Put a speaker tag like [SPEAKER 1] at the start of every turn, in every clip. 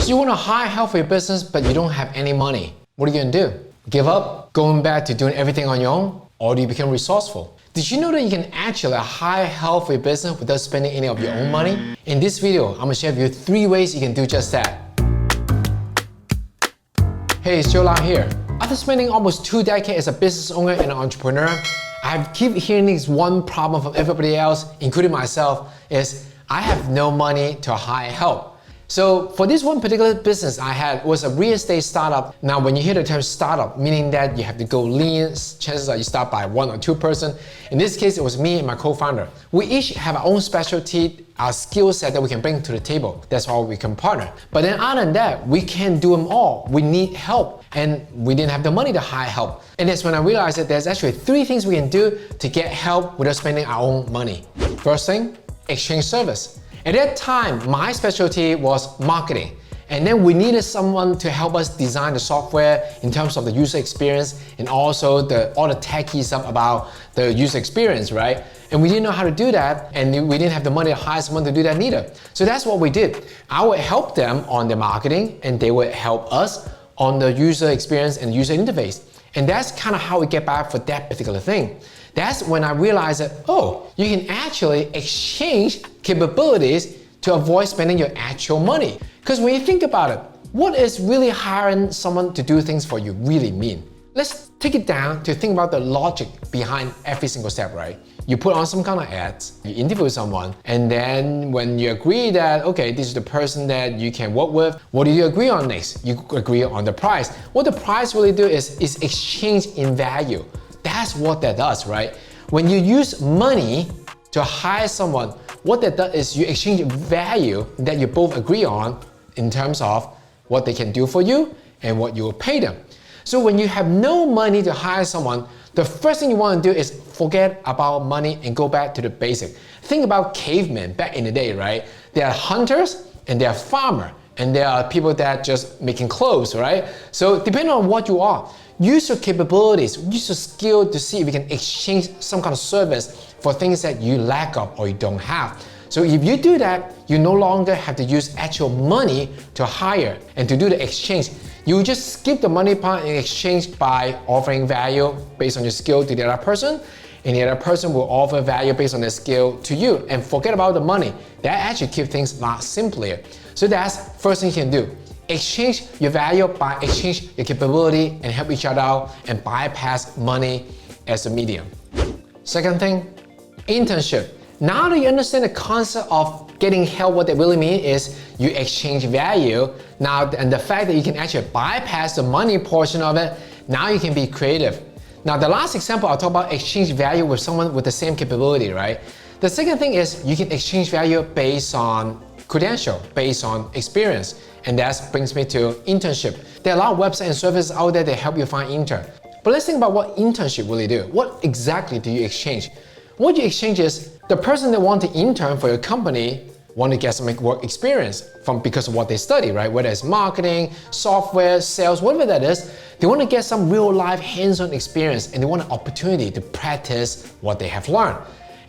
[SPEAKER 1] So you want to hire help for your business, but you don't have any money. What are you going to do? Give up? Going back to doing everything on your own? Or do you become resourceful? Did you know that you can actually hire help for your business without spending any of your own money? In this video, I'm going to share with you 3 ways you can do just that. Hey, it's Joe Lau here. After spending almost 2 decades as a business owner and an entrepreneur, I keep hearing this one problem from everybody else, including myself, is I have no money to hire help. So for this one particular business I had was a real estate startup. Now when you hear the term startup, meaning that you have to go lean, chances are you start by 1 or 2 person. In this case, it was me and my co-founder. We each have our own specialty, our skill set that we can bring to the table. That's why we can partner. But then other than that, we can't do them all. We need help and we didn't have the money to hire help. And that's when I realized that there's actually 3 things we can do to get help without spending our own money. First thing, exchange service. At that time, my specialty was marketing. And then we needed someone to help us design the software in terms of the user experience and also all the techie stuff about the user experience, right? And we didn't know how to do that, and we didn't have the money to hire someone to do that neither. So that's what we did. I would help them on the marketing, and they would help us on the user experience and user interface. And that's kind of how we get back for that particular thing. That's when I realized that, oh, you can actually exchange capabilities to avoid spending your actual money. Because when you think about it, what is really hiring someone to do things for you really mean? Let's take it down to think about the logic behind every single step, right? You put on some kind of ads, you interview someone, and then when you agree that, okay, this is the person that you can work with, what do you agree on next? You agree on the price. What the price really do is exchange in value. That's what that does, right? When you use money to hire someone, what that does is you exchange value that you both agree on in terms of what they can do for you and what you will pay them. So when you have no money to hire someone, the first thing you want to do is forget about money and go back to the basic. Think about cavemen back in the day, right? They are hunters and they are farmers, and there are people that just making clothes, right? So depending on what you are, use your capabilities, use your skill to see if you can exchange some kind of service for things that you lack of or you don't have. So if you do that, you no longer have to use actual money to hire and to do the exchange. You just skip the money part in exchange by offering value based on your skill to the other person, and the other person will offer value based on their skill to you, and forget about the money. That actually keeps things a lot simpler. So that's first thing you can do. Exchange your value by exchange your capability and help each other out and bypass money as a medium. Second thing, internship. Now that you understand the concept of getting help, what they really mean is you exchange value. Now, and the fact that you can actually bypass the money portion of it, now you can be creative. Now, the last example, I'll talk about exchange value with someone with the same capability, right? The second thing is you can exchange value based on credential, based on experience. And that brings me to internship. There are a lot of websites and services out there that help you find intern. But let's think about what internship really do. What exactly do you exchange? What you exchange is the person that want to intern for your company want to get some work experience because of what they study, right? Whether it's marketing, software, sales, whatever that is, they want to get some real life hands-on experience and they want an opportunity to practice what they have learned.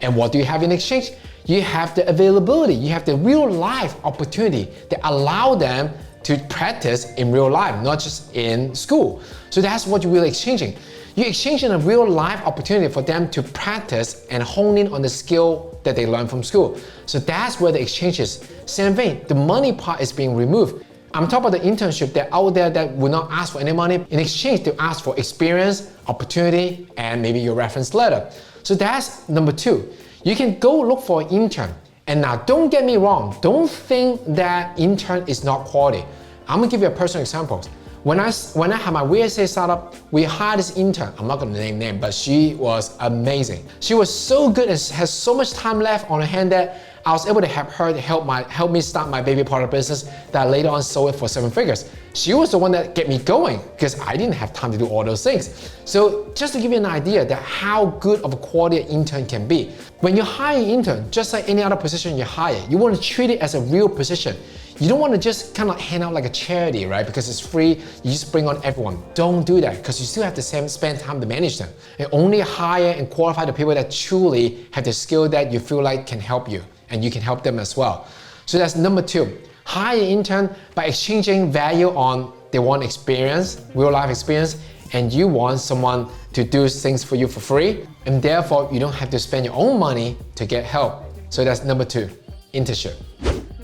[SPEAKER 1] And what do you have in exchange? You have the availability, you have the real life opportunity that allow them to practice in real life, not just in school. So that's what you're really exchanging. You're exchanging a real life opportunity for them to practice and hone in on the skill that they learned from school. So that's where the exchange is. Same thing, the money part is being removed. I'm talking about the internship that out there that will not ask for any money. In exchange, they ask for experience, opportunity, and maybe your reference letter. So that's number 2. You can go look for an intern. And now don't get me wrong, don't think that intern is not quality. I'm gonna give you a personal example. When I had my real estate startup, we hired this intern. I'm not gonna name name, but she was amazing. She was so good and has so much time left on her hand that I was able to help her to help me start my baby product business that I later on sold it for 7 figures. She was the one that get me going because I didn't have time to do all those things. So just to give you an idea that how good of a quality an intern can be. When you hire an intern, just like any other position you hire, you want to treat it as a real position. You don't want to just kind of hand out like a charity, right? Because it's free, you just bring on everyone. Don't do that because you still have to spend time to manage them. And only hire and qualify the people that truly have the skill that you feel like can help you and you can help them as well. So that's number 2. hire an intern by exchanging value on they want experience, real life experience, and you want someone to do things for you for free, and therefore you don't have to spend your own money to get help. So that's number 2, internship.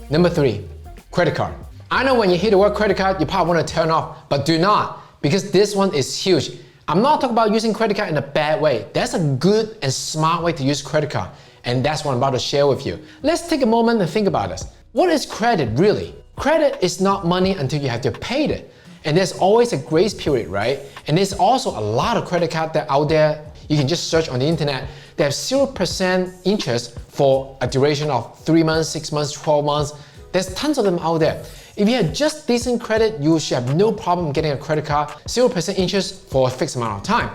[SPEAKER 1] Number 3, credit card. I know when you hear the word credit card, you probably want to turn off, but do not, because this one is huge. I'm not talking about using credit card in a bad way. That's a good and smart way to use credit card, and that's what I'm about to share with you. Let's take a moment and think about this. What is credit really? Credit is not money until you have to pay it. And there's always a grace period, right? And there's also a lot of credit cards that out there, you can just search on the internet. They have 0% interest for a duration of 3 months, 6 months, 12 months. There's tons of them out there. If you have just decent credit, you should have no problem getting a credit card, 0% interest for a fixed amount of time.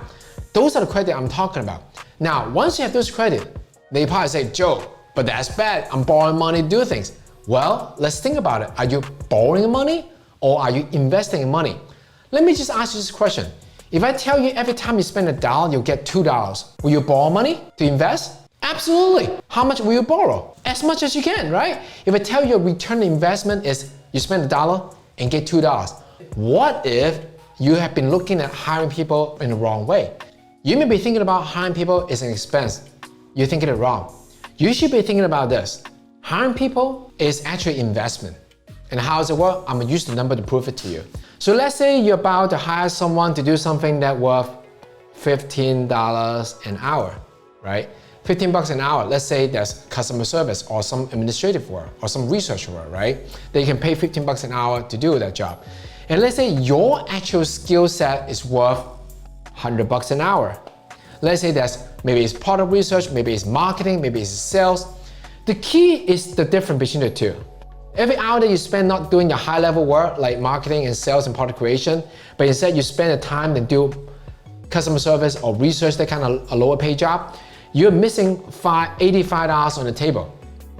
[SPEAKER 1] Those are the credit I'm talking about. Now, once you have those credit, they probably say, Joe, but that's bad. I'm borrowing money to do things. Well, let's think about it. Are you borrowing money or are you investing in money? Let me just ask you this question. If I tell you every time you spend $1, you'll get $2, will you borrow money to invest? Absolutely. How much will you borrow? As much as you can, right? If I tell you your return on investment is you spend $1 and get $2, what if you have been looking at hiring people in the wrong way? You may be thinking about hiring people is an expense. You're thinking it wrong. You should be thinking about this. Hiring people is actually investment. And how does it work? I'm gonna use the number to prove it to you. So let's say you're about to hire someone to do something that worth $15 an hour, right? $15 an hour, let's say there's customer service or some administrative work or some research work, right? They can pay $15 an hour to do that job. And let's say your actual skill set is worth $100 an hour. Let's say maybe it's product research, maybe it's marketing, maybe it's sales. The key is the difference between the two. Every hour that you spend not doing your high level work like marketing and sales and product creation, but instead you spend the time to do customer service or research, that kind of a lower paid job, you're missing $85 on the table.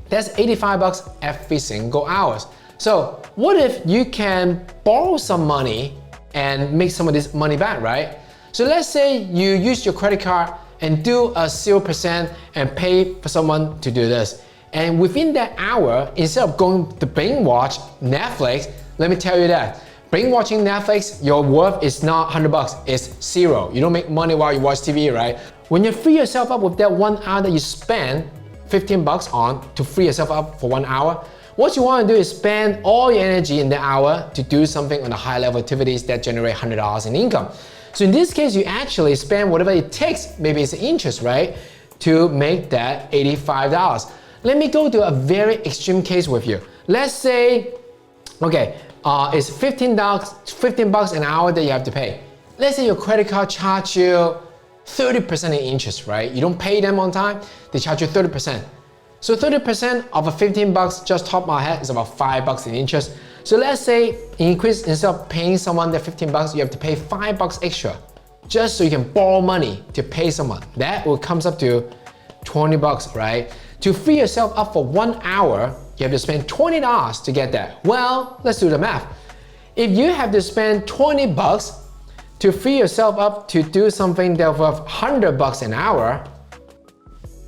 [SPEAKER 1] That's $85 every single hour. So what if you can borrow some money and make some of this money back, right? So let's say you use your credit card and do a 0% and pay for someone to do this. And within that hour, instead of going to binge watch Netflix, let me tell you that binge watching Netflix, your worth is not $100, it's 0. You don't make money while you watch TV, right? When you free yourself up with that 1 hour that you spend $15 on to free yourself up for 1 hour, what you want to do is spend all your energy in that hour to do something on the high level activities that generate $100 in income. So in this case, you actually spend whatever it takes, maybe it's interest, right, to make that $85. Let me go to a very extreme case with you. Let's say, okay, it's $15 an hour that you have to pay. Let's say your credit card charge you 30% in interest, right? You don't pay them on time, they charge you 30%. So 30% of a $15, just top of my head, is about $5 in interest. So let's say instead of paying someone that $15, you have to pay $5 extra, just so you can borrow money to pay someone. That will comes up to $20, right? To free yourself up for 1 hour, you have to spend $20 to get that. Well, let's do the math. If you have to spend $20 to free yourself up to do something that's worth $100 an hour,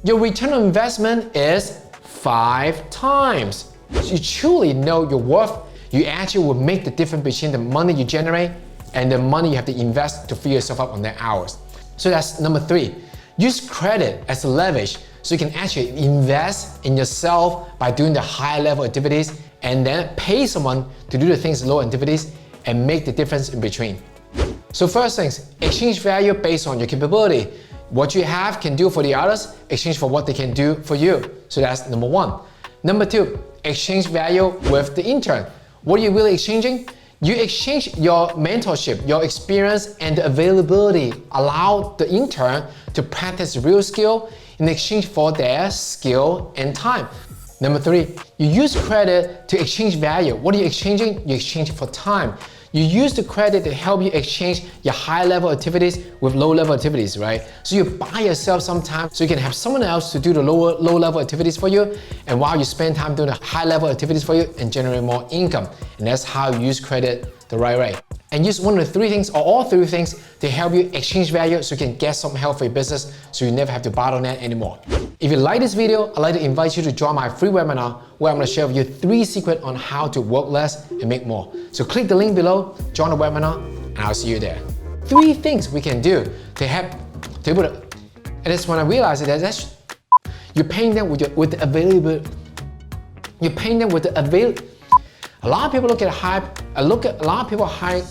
[SPEAKER 1] your return on investment is 5 times. So you truly know your worth. You actually will make the difference between the money you generate and the money you have to invest to free yourself up on that hours. So that's number 3. Use credit as a leverage so you can actually invest in yourself by doing the high level activities and then pay someone to do the things low activities and make the difference in between. So first things, exchange value based on your capability. What you have can do for the others, exchange for what they can do for you. So that's number 1. Number 2, exchange value with the intern. What are you really exchanging? You exchange your mentorship, your experience, and the availability. Allow the intern to practice real skill in exchange for their skill and time. Number 3, you use credit to exchange value. What are you exchanging? You exchange for time. You use the credit to help you exchange your high level activities with low level activities, right? So you buy yourself some time so you can have someone else to do the low level activities for you, and while you spend time doing the high level activities for you and generate more income. And that's how you use credit the right way. And use one of the 3 things or all 3 things to help you exchange value so you can get some help for your business so you never have to bottleneck anymore. If you like this video, I'd like to invite you to join my free webinar where I'm going to share with you 3 secrets on how to work less and make more. So click the link below, join the webinar, and I'll see you there. 3 things we can do to help to able to, and that's when I realized that you're paying them with the available. You're paying them with the available. A lot of people look at hype. A lot of people hype.